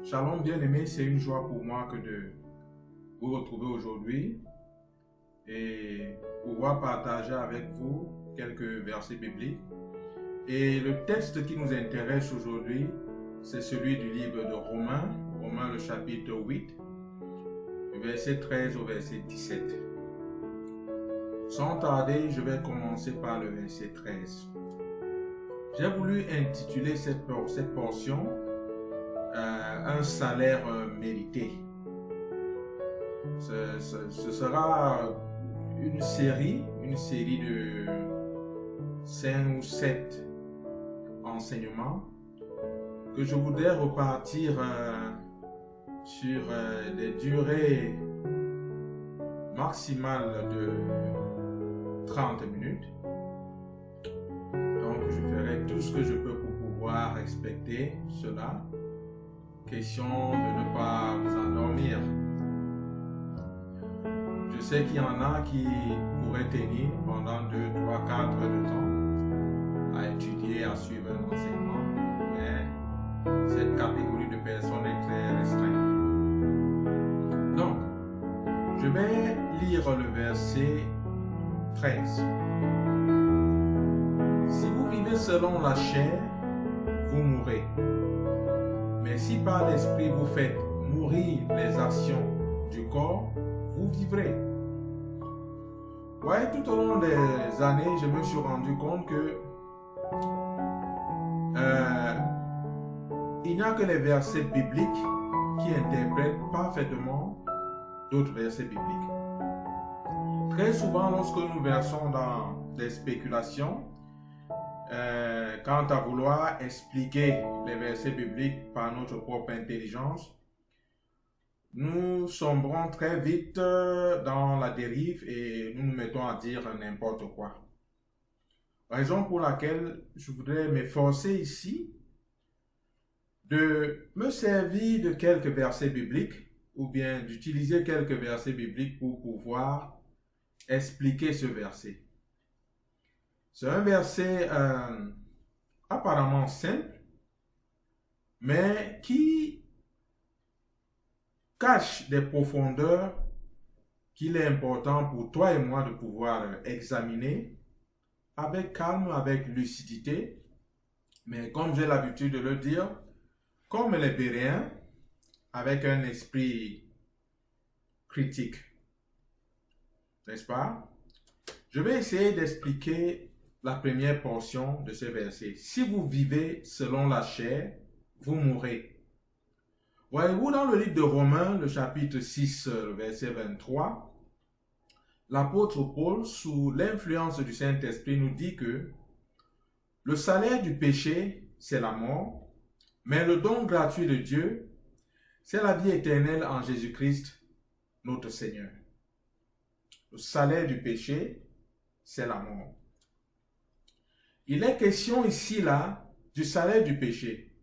Shalom bien-aimés, c'est une joie pour moi que de vous retrouver aujourd'hui et pouvoir partager avec vous quelques versets bibliques. Et le texte qui nous intéresse aujourd'hui, c'est celui du livre de Romains, Romains le chapitre 8, du verset 13 au verset 17. Sans tarder, je vais commencer par le verset 13. J'ai voulu intituler cette portion un salaire mérité. Ce sera une série de 5 ou 7 enseignements que je voudrais repartir sur des durées maximales de 30 minutes. Donc je ferai tout ce que je peux pour pouvoir respecter cela. Question de ne pas vous endormir. Je sais qu'il y en a qui pourraient tenir pendant 2, 3, 4 heures de temps à étudier, à suivre un enseignement, mais cette catégorie de personnes est très restreinte. Donc, je vais lire le verset 13. Si vous vivez selon la chair, vous mourrez. Mais si par l'esprit vous faites mourir les actions du corps, vous vivrez. Vous voyez, tout au long des années, je me suis rendu compte que il n'y a que les versets bibliques qui interprètent parfaitement d'autres versets bibliques. Très souvent, lorsque nous versons dans des spéculations, quant à vouloir expliquer les versets bibliques par notre propre intelligence, nous sombrons très vite dans la dérive et nous nous mettons à dire n'importe quoi. Raison pour laquelle je voudrais m'efforcer ici de me servir de quelques versets bibliques ou bien d'utiliser quelques versets bibliques pour pouvoir expliquer ce verset. C'est un verset apparemment simple, mais qui cache des profondeurs qu'il est important pour toi et moi de pouvoir examiner avec calme, avec lucidité, mais comme j'ai l'habitude de le dire, comme les Béréens, avec un esprit critique. N'est-ce pas? Je vais essayer d'expliquer la première portion de ce verset. Si vous vivez selon la chair, vous mourrez. Voyez-vous, dans le livre de Romains, le chapitre 6, verset 23, l'apôtre Paul, sous l'influence du Saint-Esprit, nous dit que le salaire du péché, c'est la mort, mais le don gratuit de Dieu, c'est la vie éternelle en Jésus-Christ, notre Seigneur. Le salaire du péché, c'est la mort. Il est question ici, là, du salaire du péché.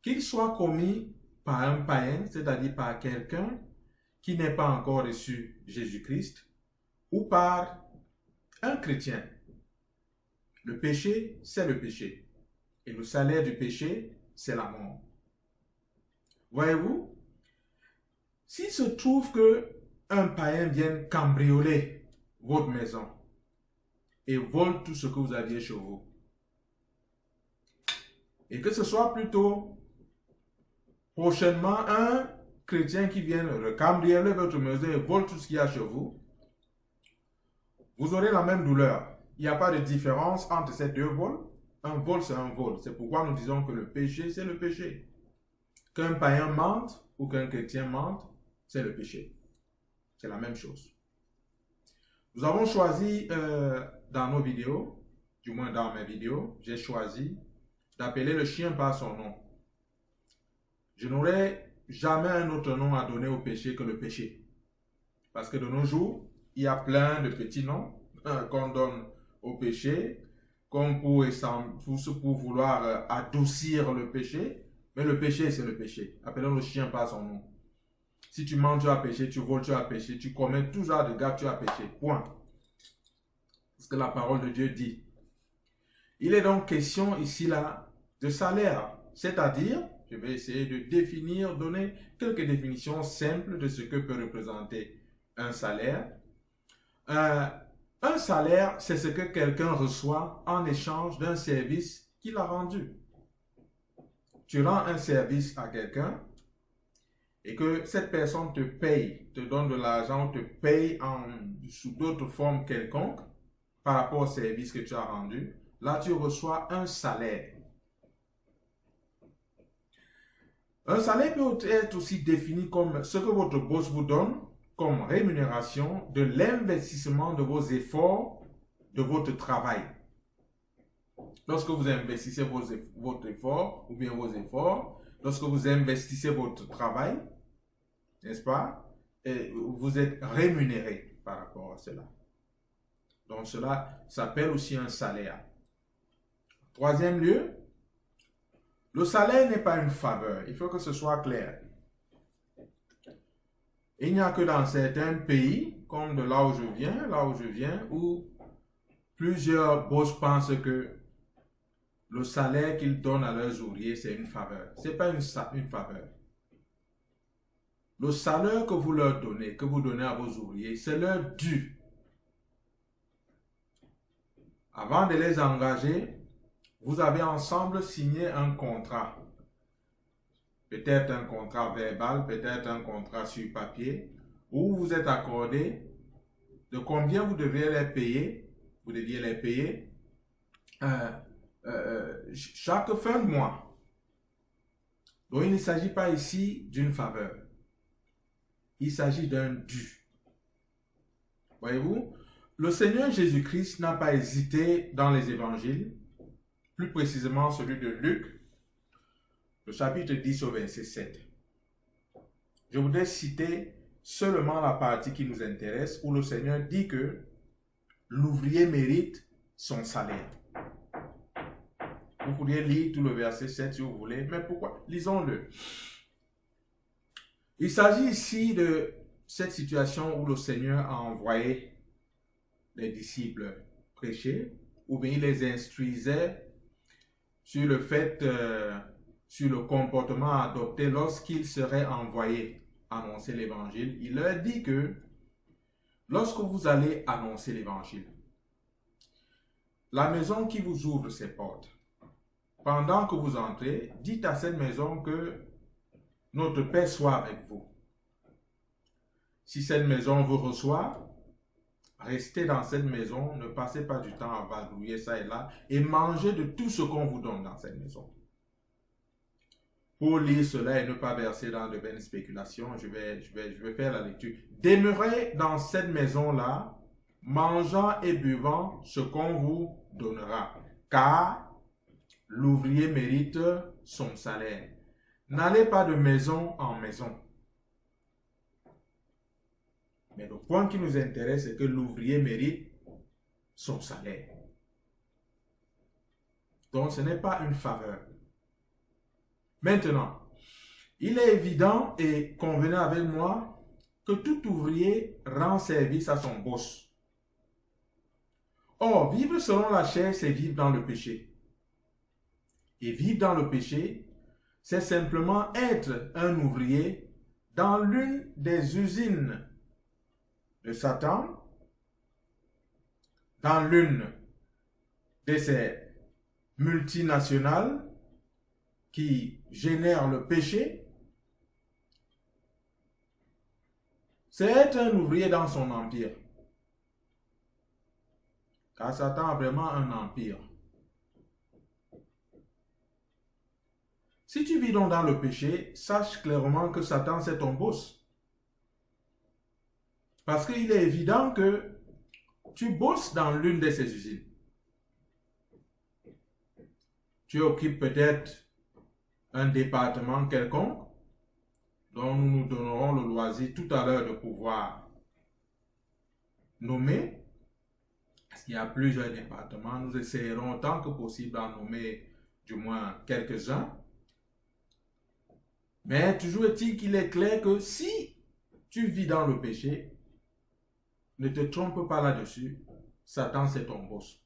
Qu'il soit commis par un païen, c'est-à-dire par quelqu'un qui n'est pas encore reçu Jésus-Christ, ou par un chrétien. Le péché, c'est le péché. Et le salaire du péché, c'est la mort. Voyez-vous, s'il se trouve qu'un païen vienne cambrioler votre maison et vole tout ce que vous aviez chez vous, et que ce soit plutôt prochainement un chrétien qui vienne cambrioler votre maison et vole tout ce qu'il y a chez vous, vous aurez la même douleur. Il n'y a pas de différence entre ces deux vols. Un vol, c'est un vol. C'est pourquoi nous disons que le péché, c'est le péché. Qu'un païen mente ou qu'un chrétien mente, c'est le péché. C'est la même chose. Nous avons choisi dans nos vidéos, du moins dans mes vidéos, j'ai choisi d'appeler le chien par son nom. Je n'aurai jamais un autre nom à donner au péché que le péché. Parce que de nos jours, il y a plein de petits noms qu'on donne au péché, comme pour vouloir adoucir le péché. Mais le péché, c'est le péché. Appelons le chien par son nom. Si tu mens, tu as péché. Tu voles, tu as péché. Tu commets tout genre de gaffe, tu as péché. Point. C'est ce que la parole de Dieu dit. Il est donc question ici là de salaire, c'est-à-dire je vais essayer de définir, donner quelques définitions simples de ce que peut représenter un salaire. Un salaire, c'est ce que quelqu'un reçoit en échange d'un service qu'il a rendu. Tu rends un service à quelqu'un et que cette personne te paye, te donne de l'argent, te paye sous d'autres formes quelconques par rapport au service que tu as rendu, là tu reçois un salaire. Un salaire peut être aussi défini comme ce que votre boss vous donne comme rémunération de l'investissement de vos efforts, de votre travail. Lorsque vous investissez votre effort ou bien vos efforts, lorsque vous investissez votre travail, n'est-ce pas, et vous êtes rémunéré par rapport à cela. Donc cela s'appelle aussi un salaire. Troisième lieu, le salaire n'est pas une faveur. Il faut que ce soit clair. Il n'y a que dans certains pays, comme de là où je viens, où plusieurs boss pensent que le salaire qu'ils donnent à leurs ouvriers, c'est une faveur. Ce n'est pas une faveur. Le salaire que vous leur donnez, que vous donnez à vos ouvriers, c'est leur dû. Avant de les engager, vous avez ensemble signé un contrat. Peut-être un contrat verbal, peut-être un contrat sur papier, où vous êtes accordé de combien vous deviez les payer. Vous deviez les payer chaque fin de mois. Donc il ne s'agit pas ici d'une faveur. Il s'agit d'un dû. Voyez-vous, le Seigneur Jésus-Christ n'a pas hésité dans les évangiles, plus précisément celui de Luc, le chapitre 10 au verset 7. Je voudrais citer seulement la partie qui nous intéresse, où le Seigneur dit que l'ouvrier mérite son salaire. Vous pourriez lire tout le verset 7 si vous voulez, mais pourquoi? Lisons-le. Il s'agit ici de cette situation où le Seigneur a envoyé les disciples prêcher, ou bien il les instruisait sur le fait, sur le comportement à adopter lorsqu'ils seraient envoyés annoncer l'évangile. Il leur dit que lorsque vous allez annoncer l'évangile, la maison qui vous ouvre ses portes, pendant que vous entrez, dites à cette maison que notre paix soit avec vous. Si cette maison vous reçoit, restez dans cette maison, ne passez pas du temps à vadrouiller ça et là, et mangez de tout ce qu'on vous donne dans cette maison. Pour lire cela et ne pas verser dans de vaines spéculations, je vais faire la lecture. Demeurez dans cette maison-là, mangeant et buvant ce qu'on vous donnera, car l'ouvrier mérite son salaire. N'allez pas de maison en maison. Mais le point qui nous intéresse, c'est que l'ouvrier mérite son salaire. Donc ce n'est pas une faveur. Maintenant, il est évident et convenez avec moi que tout ouvrier rend service à son boss. Or, vivre selon la chair, c'est vivre dans le péché. Et vivre dans le péché, c'est simplement être un ouvrier dans l'une des usines de Satan, dans l'une de ces multinationales qui génèrent le péché. C'est être un ouvrier dans son empire. Car Satan a vraiment un empire. Si tu vis donc dans le péché, sache clairement que Satan, c'est ton boss. Parce qu'il est évident que tu bosses dans l'une de ces usines. Tu occupes peut-être un département quelconque, dont nous nous donnerons le loisir tout à l'heure de pouvoir nommer. Parce qu'il y a plusieurs départements, nous essayerons autant que possible d'en nommer du moins quelques-uns. Mais toujours est-il qu'il est clair que si tu vis dans le péché, ne te trompe pas là-dessus, Satan c'est ton boss.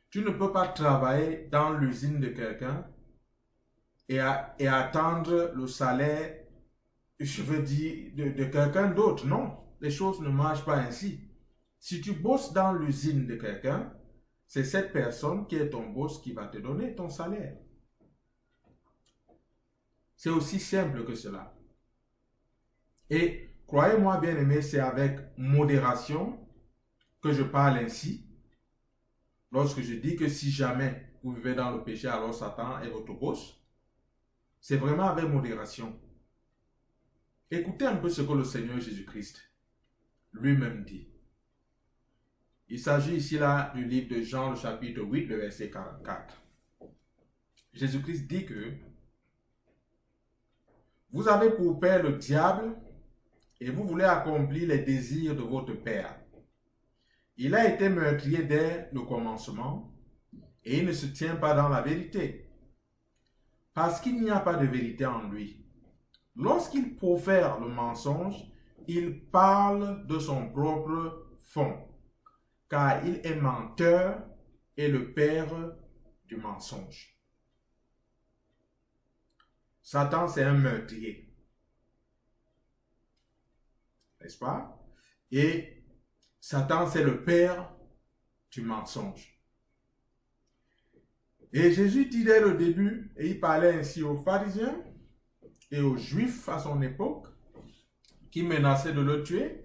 Tu ne peux pas travailler dans l'usine de quelqu'un et attendre le salaire, je veux dire, de quelqu'un d'autre. Non, les choses ne marchent pas ainsi. Si tu bosses dans l'usine de quelqu'un, c'est cette personne qui est ton boss qui va te donner ton salaire. C'est aussi simple que cela. Et croyez-moi, bien-aimé, c'est avec modération que je parle ainsi. Lorsque je dis que si jamais vous vivez dans le péché, alors Satan est votre boss. C'est vraiment avec modération. Écoutez un peu ce que le Seigneur Jésus-Christ lui-même dit. Il s'agit ici là du livre de Jean, le chapitre 8, le verset 44. Jésus-Christ dit que vous avez pour père le diable et vous voulez accomplir les désirs de votre père. Il a été meurtrier dès le commencement et il ne se tient pas dans la vérité, parce qu'il n'y a pas de vérité en lui. Lorsqu'il profère le mensonge, il parle de son propre fond, car il est menteur et le père du mensonge. Satan, c'est un meurtrier, n'est-ce pas? Et Satan, c'est le père du mensonge. Et Jésus dit dès le début, et il parlait ainsi aux pharisiens et aux juifs à son époque, qui menaçaient de le tuer.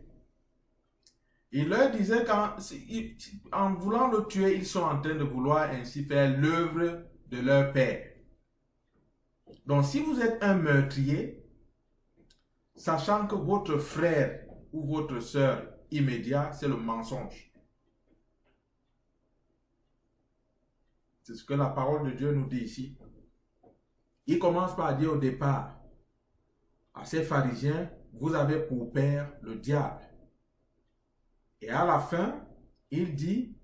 Il leur disait qu'en voulant le tuer, ils sont en train de vouloir ainsi faire l'œuvre de leur père. Donc si vous êtes un meurtrier, sachant que votre frère ou votre sœur immédiat, c'est le mensonge. C'est ce que la parole de Dieu nous dit ici. Il commence par dire au départ à ces pharisiens, vous avez pour père le diable. Et à la fin, il dit,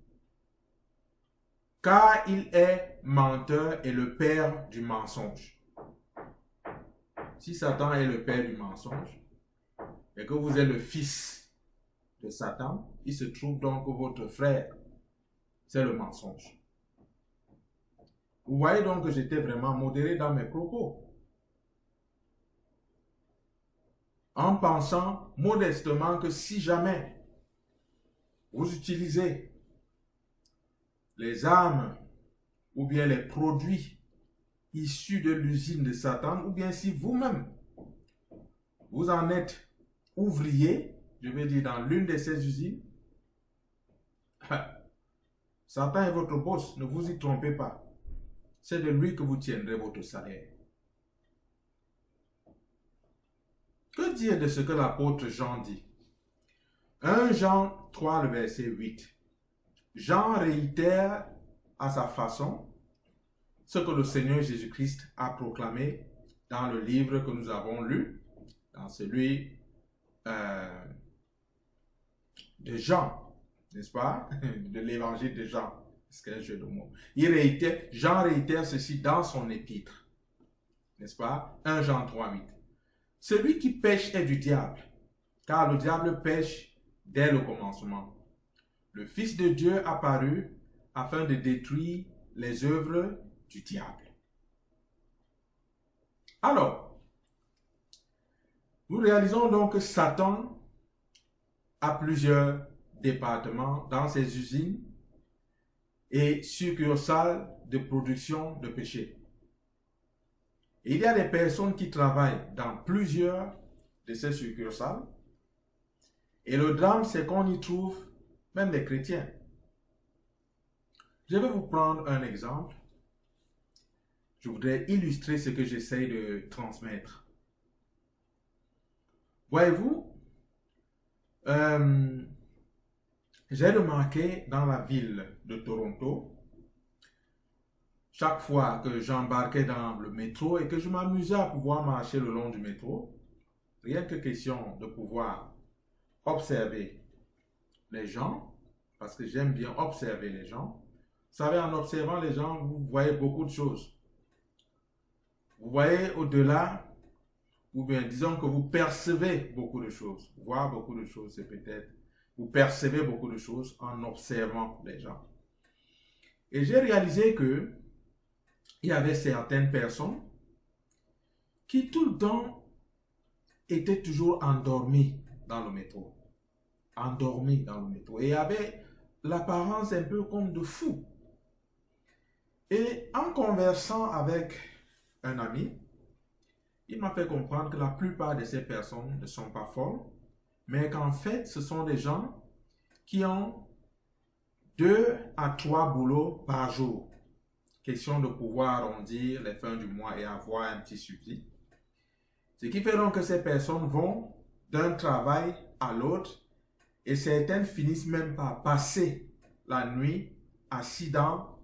car il est menteur et le père du mensonge. Si Satan est le père du mensonge, et que vous êtes le fils de Satan, il se trouve donc que votre frère, c'est le mensonge. Vous voyez donc que j'étais vraiment modéré dans mes propos. En pensant modestement que si jamais vous utilisez les armes ou bien les produits issus de l'usine de Satan, ou bien si vous-même, vous en êtes ouvrier, je vais dire dans l'une de ces usines, Satan est votre boss, ne vous y trompez pas. C'est de lui que vous tiendrez votre salaire. Que dire de ce que l'apôtre Jean dit? 1 Jean 3, le verset 8. Jean réitère à sa façon ce que le Seigneur Jésus-Christ a proclamé dans le livre que nous avons lu, dans celui de Jean, n'est-ce pas? De l'évangile de Jean. C'est un jeu de mots. Jean réitère ceci dans son épître, n'est-ce pas? 1 Jean 3, 8. Celui qui pêche est du diable, car le diable pêche dès le commencement. Le Fils de Dieu apparut afin de détruire les œuvres du diable. Alors, nous réalisons donc que Satan a plusieurs départements dans ses usines et succursales de production de péché. Et il y a des personnes qui travaillent dans plusieurs de ces succursales. Et le drame, c'est qu'on y trouve même des chrétiens. Je vais vous prendre un exemple. Je voudrais illustrer ce que j'essaie de transmettre. Voyez-vous, j'ai remarqué dans la ville de Toronto, chaque fois que j'embarquais dans le métro et que je m'amusais à pouvoir marcher le long du métro, rien que question de pouvoir observer les gens, parce que j'aime bien observer les gens. Vous savez, en observant les gens, vous voyez beaucoup de choses. Vous voyez au-delà, ou bien disons que vous percevez beaucoup de choses. Voir beaucoup de choses, c'est peut-être, vous percevez beaucoup de choses en observant les gens. Et j'ai réalisé que il y avait certaines personnes qui tout le temps était toujours endormi dans le métro. Endormi dans le métro. Et avait l'apparence un peu comme de fou. Et en conversant avec un ami, il m'a fait comprendre que la plupart de ces personnes ne sont pas folles, mais qu'en fait, ce sont des gens qui ont 2 à 3 boulots par jour. Question de pouvoir arrondir les fins du mois et avoir un petit subside. Ce qui fait donc que ces personnes vont d'un travail à l'autre et certaines finissent même par passer la nuit assis dans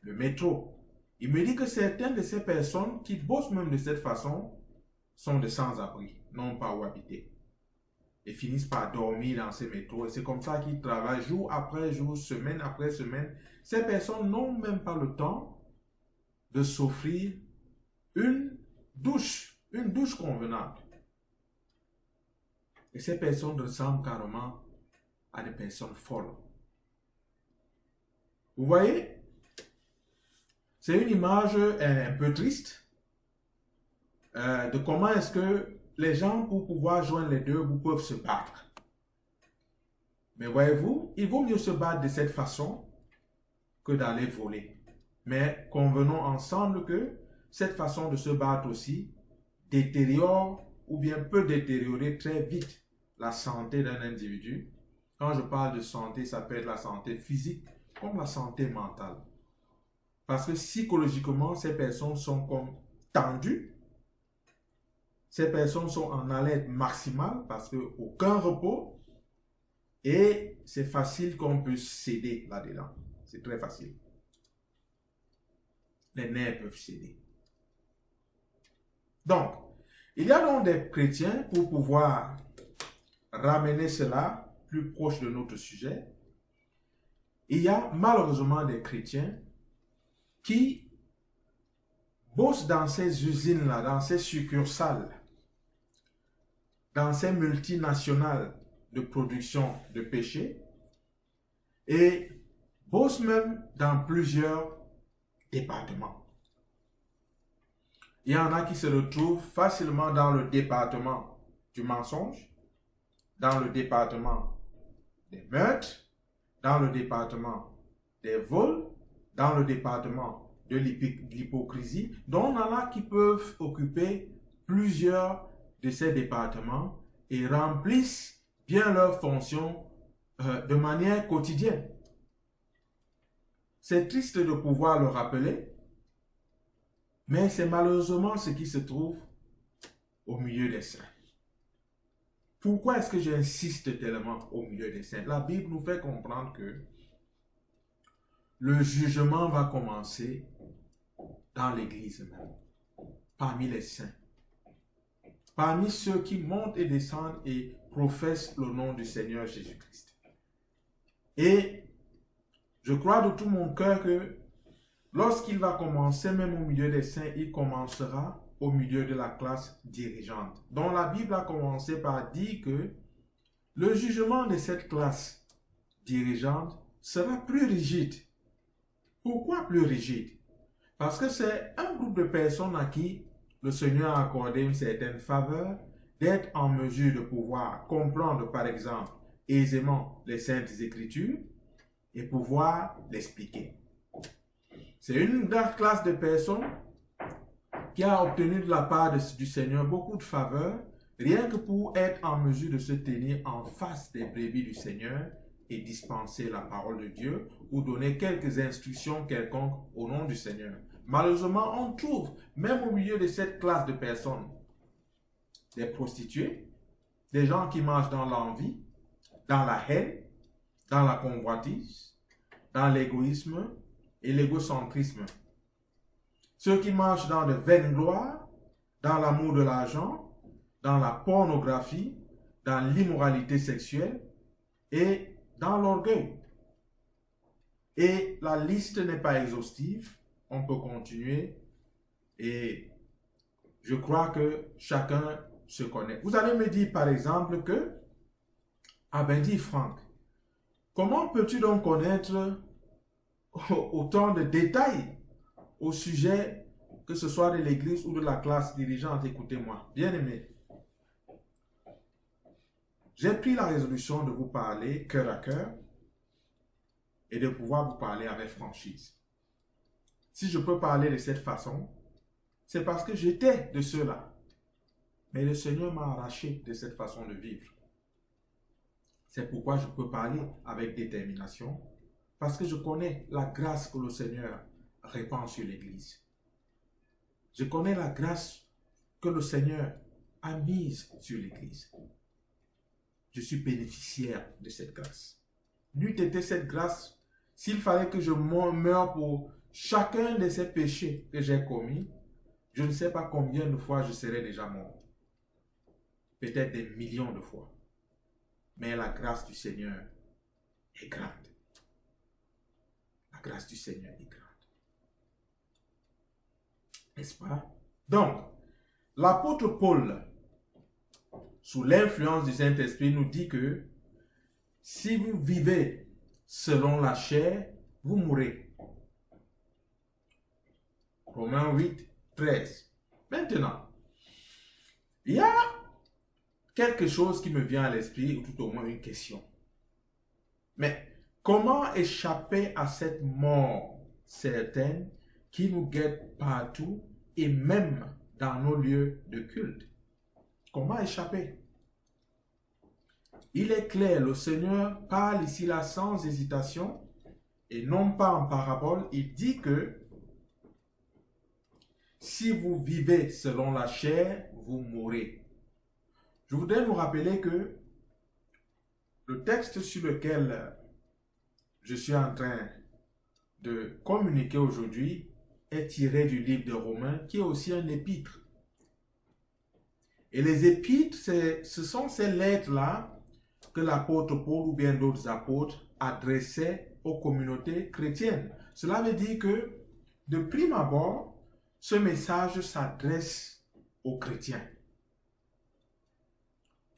le métro. Il me dit que certaines de ces personnes qui bossent même de cette façon sont de sans-abri, n'ont pas où habiter. Et finissent par dormir dans ces métros. Et c'est comme ça qu'ils travaillent jour après jour, semaine après semaine. Ces personnes n'ont même pas le temps de s'offrir une douche convenable. Et ces personnes ressemblent carrément à des personnes folles. Vous voyez, c'est une image un peu triste de comment est-ce que les gens, pour pouvoir joindre les deux, vous peuvent se battre. Mais voyez-vous, il vaut mieux se battre de cette façon que d'aller voler. Mais convenons ensemble que cette façon de se battre aussi détériore ou bien peut détériorer très vite la santé d'un individu. Quand je parle de santé, ça peut être la santé physique comme la santé mentale. Parce que psychologiquement, ces personnes sont comme tendues. Ces personnes sont en alerte maximale parce qu'aucun repos. Et c'est facile qu'on puisse céder là-dedans. C'est très facile. Les nerfs peuvent céder. Donc, il y a donc des chrétiens pour pouvoir ramener cela plus proche de notre sujet. Il y a malheureusement des chrétiens qui bossent dans ces usines-là, dans ces succursales, dans ces multinationales de production de péché et bossent même dans plusieurs départements. Il y en a qui se retrouvent facilement dans le département du mensonge, dans le département des meurtres, dans le département des vols, dans le département de l'hypocrisie. Donc, on en a qui peuvent occuper plusieurs de ces départements et remplissent bien leurs fonctions de manière quotidienne. C'est triste de pouvoir le rappeler, mais c'est malheureusement ce qui se trouve au milieu des saints. Pourquoi est-ce que j'insiste tellement au milieu des saints? La Bible nous fait comprendre que le jugement va commencer dans l'Église même, parmi les saints, parmi ceux qui montent et descendent et professent le nom du Seigneur Jésus-Christ. Et je crois de tout mon cœur que lorsqu'il va commencer même au milieu des saints, il commencera au milieu de la classe dirigeante. Donc la Bible a commencé par dire que le jugement de cette classe dirigeante sera plus rigide. Pourquoi plus rigide? Parce que c'est un groupe de personnes à qui le Seigneur a accordé une certaine faveur d'être en mesure de pouvoir comprendre, par exemple, aisément les Saintes Écritures et pouvoir l'expliquer. C'est une classe de personnes qui a obtenu de la part du Seigneur beaucoup de faveurs, rien que pour être en mesure de se tenir en face des brebis du Seigneur et dispenser la parole de Dieu ou donner quelques instructions quelconques au nom du Seigneur. Malheureusement, on trouve, même au milieu de cette classe de personnes, des prostituées, des gens qui marchent dans l'envie, dans la haine, dans la convoitise, dans l'égoïsme et l'égocentrisme. Ceux qui marchent dans de vaines gloires, dans l'amour de l'argent, dans la pornographie, dans l'immoralité sexuelle et dans l'orgueil. Et la liste n'est pas exhaustive, on peut continuer et je crois que chacun se connaît. Vous allez me dire par exemple que, ah ben dis Franck, comment peux-tu donc connaître autant de détails au sujet que ce soit de l'église ou de la classe dirigeante, écoutez-moi, bien-aimés, j'ai pris la résolution de vous parler cœur à cœur et de pouvoir vous parler avec franchise. Si je peux parler de cette façon, c'est parce que j'étais de ceux-là. Mais le Seigneur m'a arraché de cette façon de vivre. C'est pourquoi je peux parler avec détermination, parce que je connais la grâce que le Seigneur répand sur l'Église. Je connais la grâce que le Seigneur a mise sur l'Église. Je suis bénéficiaire de cette grâce. N'eût été cette grâce, s'il fallait que je meure pour chacun de ces péchés que j'ai commis, je ne sais pas combien de fois je serais déjà mort. Peut-être des millions de fois. Mais la grâce du Seigneur est grande. La grâce du Seigneur est grande. N'est-ce pas? Donc, l'apôtre Paul, sous l'influence du Saint-Esprit, nous dit que si vous vivez selon la chair, vous mourrez. Romains 8, 13. Maintenant, il y a quelque chose qui me vient à l'esprit, ou tout au moins une question. Mais comment échapper à cette mort certaine qui nous guette partout et même dans nos lieux de culte? Comment échapper? Il est clair, le Seigneur parle ici là sans hésitation et non pas en parabole. Il dit que si vous vivez selon la chair, vous mourrez. Je voudrais nous rappeler que le texte sur lequel je suis en train de communiquer aujourd'hui est tiré du livre de Romains, qui est aussi un épître. Et les épîtres, ce sont ces lettres-là que l'apôtre Paul ou bien d'autres apôtres adressaient aux communautés chrétiennes. Cela veut dire que, de prime abord, ce message s'adresse aux chrétiens,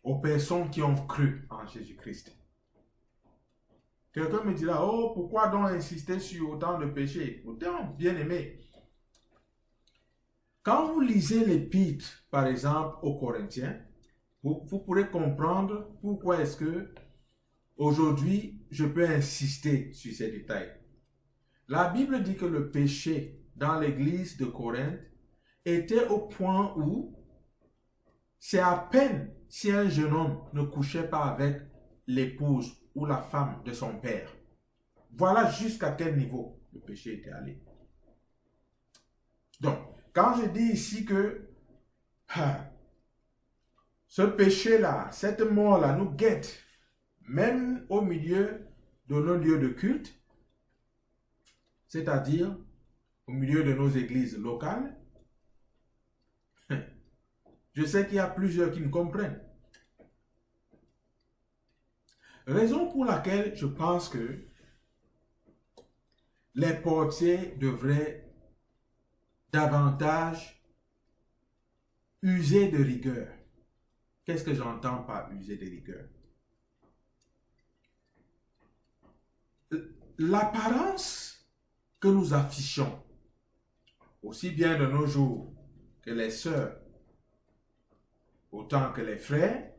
aux personnes qui ont cru en Jésus-Christ. Quelqu'un me dira, oh, pourquoi donc insister sur autant de péchés? Écoutez, bien aimé, quand vous lisez l'épître, par exemple, aux Corinthiens, vous pourrez comprendre pourquoi est-ce que aujourd'hui, je peux insister sur ces détails. La Bible dit que le péché dans l'église de Corinthe était au point où c'est à peine si un jeune homme ne couchait pas avec l'épouse ou la femme de son père. Voilà jusqu'à quel niveau le péché était allé. Donc, quand je dis ici que ce péché-là, cette mort-là nous guette, même au milieu de nos lieux de culte, c'est-à-dire au milieu de nos églises locales, je sais qu'il y a plusieurs qui me comprennent. Raison pour laquelle je pense que les portiers devraient davantage user de rigueur. Qu'est-ce que j'entends par user de rigueur? L'apparence que nous affichons, aussi bien de nos jours que les sœurs, autant que les frères,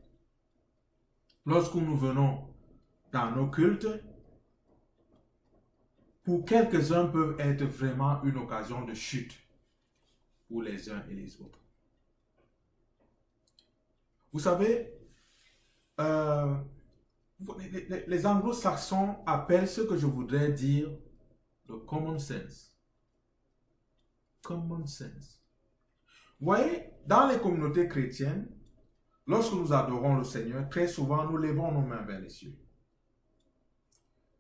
lorsque nous venons dans nos cultes, pour quelques-uns peuvent être vraiment une occasion de chute pour les uns et les autres. Vous savez, les anglo-saxons appellent ce que je voudrais dire le common sense. Common sense. Vous voyez, dans les communautés chrétiennes, lorsque nous adorons le Seigneur, très souvent nous levons nos mains vers les cieux.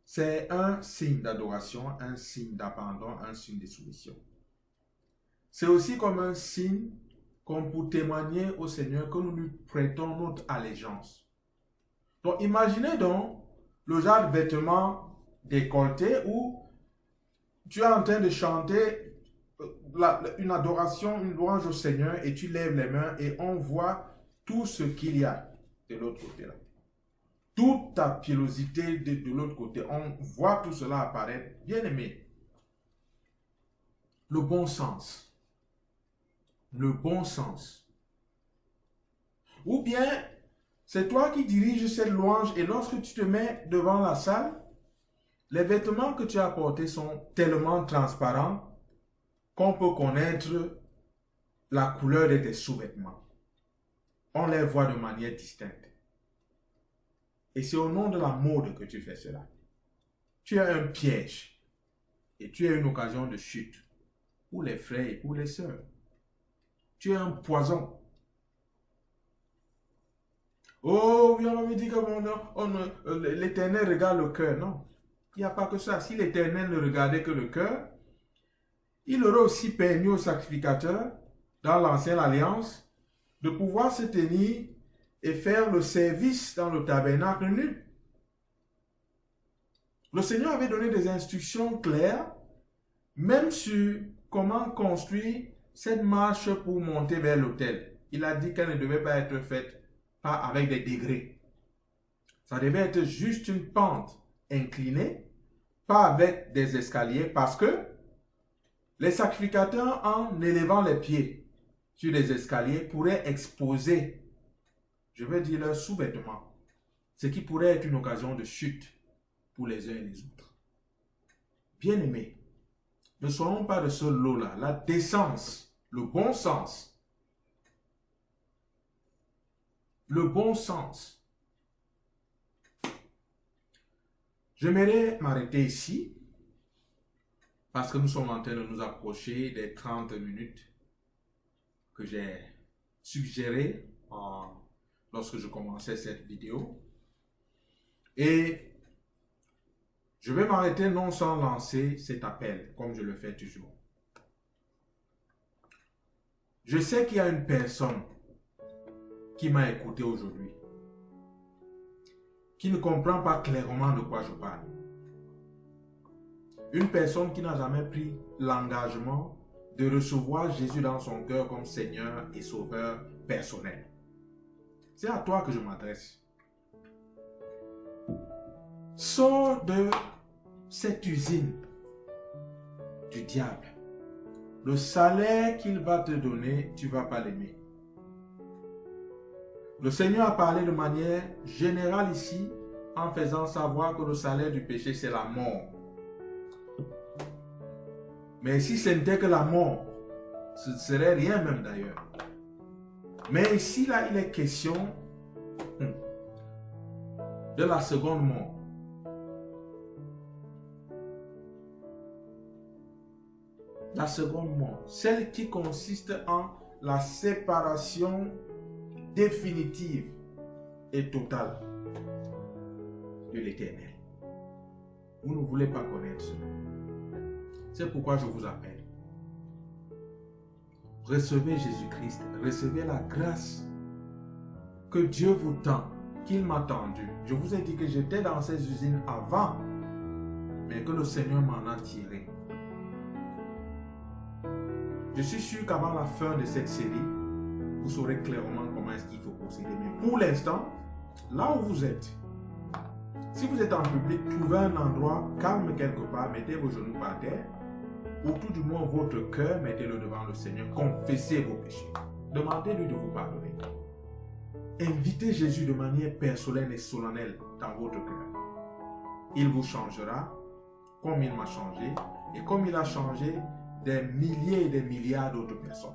C'est un signe d'adoration, un signe d'abandon, un signe de soumission. C'est aussi comme un signe comme pour témoigner au Seigneur que nous lui prêtons notre allégeance. Donc imaginez donc le genre de vêtements décolletés où tu es en train de chanter une adoration, une louange au Seigneur et tu lèves les mains et on voit tout ce qu'il y a de l'autre côté là. Toute ta pilosité de l'autre côté, on voit tout cela apparaître. Bien aimé, le bon sens, le bon sens. Ou bien, c'est toi qui diriges cette louange et lorsque tu te mets devant la salle, les vêtements que tu as portés sont tellement transparents qu'on peut connaître la couleur de tes sous-vêtements. On les voit de manière distincte. Et c'est au nom de la mode que tu fais cela. Tu as un piège et tu as une occasion de chute pour les frères et pour les sœurs. Tu es un poison. Oh, oui, on me dit que l'Éternel regarde le cœur. Non, il n'y a pas que ça. Si l'Éternel ne regardait que le cœur, il aurait aussi permis aux sacrificateurs, dans l'ancienne alliance, de pouvoir se tenir et faire le service dans le tabernacle nu. Le Seigneur avait donné des instructions claires, même sur comment construire cette marche pour monter vers l'autel. Il a dit qu'elle ne devait pas être faite pas avec des degrés. Ça devait être juste une pente inclinée, pas avec des escaliers, parce que les sacrificateurs, en élevant les pieds sur les escaliers, pourraient exposer, je veux dire, leurs sous-vêtements, ce qui pourrait être une occasion de chute pour les uns et les autres. Bien-aimés, ne soyons pas de ce lot-là. La décence, le bon sens, le bon sens. J'aimerais m'arrêter ici parce que nous sommes en train de nous approcher des 30 minutes que j'ai suggérées lorsque je commençais cette vidéo. Et je vais m'arrêter non sans lancer cet appel, comme je le fais toujours. Je sais qu'il y a une personne qui m'a écouté aujourd'hui, qui ne comprend pas clairement de quoi je parle. Une personne qui n'a jamais pris l'engagement de recevoir Jésus dans son cœur comme Seigneur et Sauveur personnel. C'est à toi que je m'adresse. Sors de cette usine du diable. Le salaire qu'il va te donner, tu ne vas pas l'aimer. Le Seigneur a parlé de manière générale ici en faisant savoir que le salaire du péché, c'est la mort. Mais si ce n'était que la mort, ce ne serait rien même d'ailleurs. Mais ici, là, il est question de la seconde mort. La seconde mort, celle qui consiste en la séparation définitive et totale de l'Éternel. Vous ne voulez pas connaître cela. C'est pourquoi je vous appelle. Recevez Jésus-Christ, recevez la grâce que Dieu vous tend, qu'il m'a tendu. Je vous ai dit que j'étais dans ces usines avant, mais que le Seigneur m'en a tiré. Je suis sûr qu'avant la fin de cette série, vous saurez clairement comment est-ce qu'il faut procéder. Mais pour l'instant, là où vous êtes, si vous êtes en public, trouvez un endroit calme quelque part, mettez vos genoux par terre, ou tout du moins votre cœur, mettez-le devant le Seigneur, confessez vos péchés. Demandez-lui de vous pardonner. Invitez Jésus de manière personnelle et solennelle dans votre cœur. Il vous changera comme il m'a changé et comme il a changé des milliers et des milliards d'autres personnes.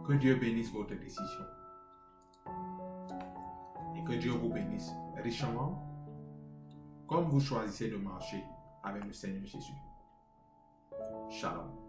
Que Dieu bénisse votre décision. Et que Dieu vous bénisse richement comme vous choisissez de marcher avec le Seigneur Jésus. Shalom.